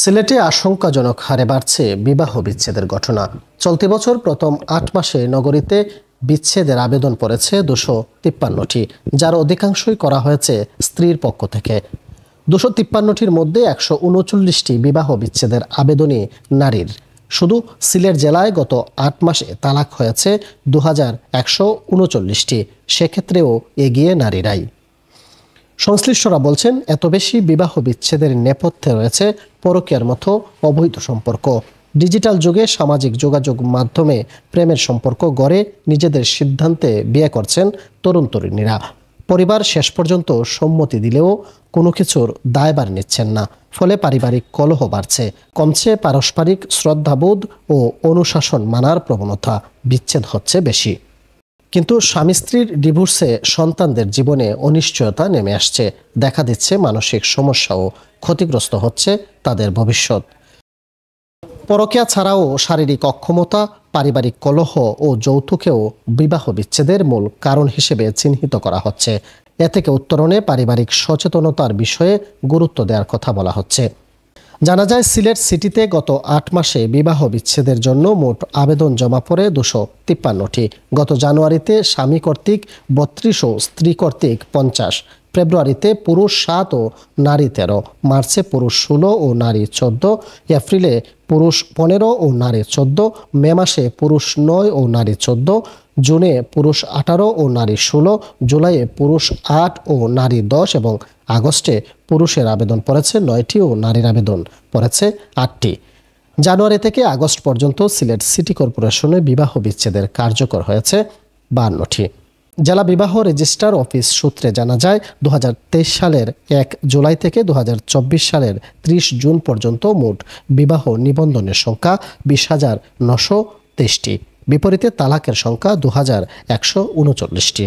সিলেটে আশঙ্কাজনক হারে বাড়ছে বিবাহ বিচ্ছেদের ঘটনা। চলতি বছর প্রথম ৮ মাসে নগরীতে বিচ্ছেদের আবেদন পড়েছে ২৫৩টি, যার অধিকাংশই করা হয়েছে স্ত্রীর পক্ষ থেকে। ২৫৩টির মধ্যে ১৩৯টি বিবাহ বিচ্ছেদের আবেদনই নারীর। শুধু সিলেট জেলায় গত ৮ মাসে তালাক হয়েছে ২১৩৯টি, সেক্ষেত্রেও এগিয়ে নারীরাই। সংশ্লিষ্টরা বলছেন, এত বেশি বিবাহ বিচ্ছেদের নেপথ্যে রয়েছে পরকীয়ার মতো অবৈধ সম্পর্ক। ডিজিটাল যুগে সামাজিক যোগাযোগ মাধ্যমে প্রেমের সম্পর্ক গড়ে নিজেদের সিদ্ধান্তে বিয়ে করছেন তরুণ তরুণীরা। পরিবার শেষ পর্যন্ত সম্মতি দিলেও কোনো কিছুর দায়ভার নিচ্ছেন না। ফলে পারিবারিক কলহ বাড়ছে, কমছে পারস্পরিক শ্রদ্ধাবোধ ও অনুশাসন মানার প্রবণতা, বিচ্ছেদ হচ্ছে বেশি। কিন্তু স্বামী স্ত্রীর ডিভোর্সে সন্তানদের জীবনে অনিশ্চয়তা নেমে আসছে, দেখা দিচ্ছে মানসিক সমস্যাও, ক্ষতিগ্রস্ত হচ্ছে তাদের ভবিষ্যৎ। পরকীয়া ছাড়াও শারীরিক অক্ষমতা, পারিবারিক কলহ ও যৌতুকেও বিবাহ বিচ্ছেদের মূল কারণ হিসেবে চিহ্নিত করা হচ্ছে। এ থেকে উত্তরণে পারিবারিক সচেতনতার বিষয়ে গুরুত্ব দেওয়ার কথা বলা হচ্ছে। জানা যায়, সিলেট সিটিতে গত ৮ মাসে বিবাহ বিচ্ছেদের জন্য মোট আবেদন জমা পড়ে ২৫৩টি। গত জানুয়ারিতে স্বামী কর্তৃক ৩২ ও স্ত্রী কর্তৃক ৫০, ফেব্রুয়ারিতে পুরুষ ৭ ও নারী ১৩, মার্চে পুরুষ ১৬ ও নারী ১৪, এপ্রিলে পুরুষ ১৫ ও নারী ১৪, মে মাসে পুরুষ ৯ ও নারী ১৪, জুনে পুরুষ ১৮ ও নারী ১৬, জুলাইয়ে পুরুষ ৮ ও নারী ১০ এবং আগস্টে পুরুষের আবেদন পড়েছে ৯টি ও নারীর আবেদন পড়েছে ৮টি। জানুয়ারি থেকে আগস্ট পর্যন্ত সিলেট সিটি কর্পোরেশনে বিবাহ বিচ্ছেদের কার্যকর হয়েছে ৫২টি। জেলা বিবাহ রেজিস্ট্রার অফিস সূত্রে জানা যায়, ২০২৩ সালের ১ জুলাই থেকে ২০২৪ সালের ৩০ জুন পর্যন্ত মোট বিবাহ নিবন্ধনের সংখ্যা ২০,৯২৩টি। বিপরীতে তালাকের সংখ্যা ২,১৩৯টি।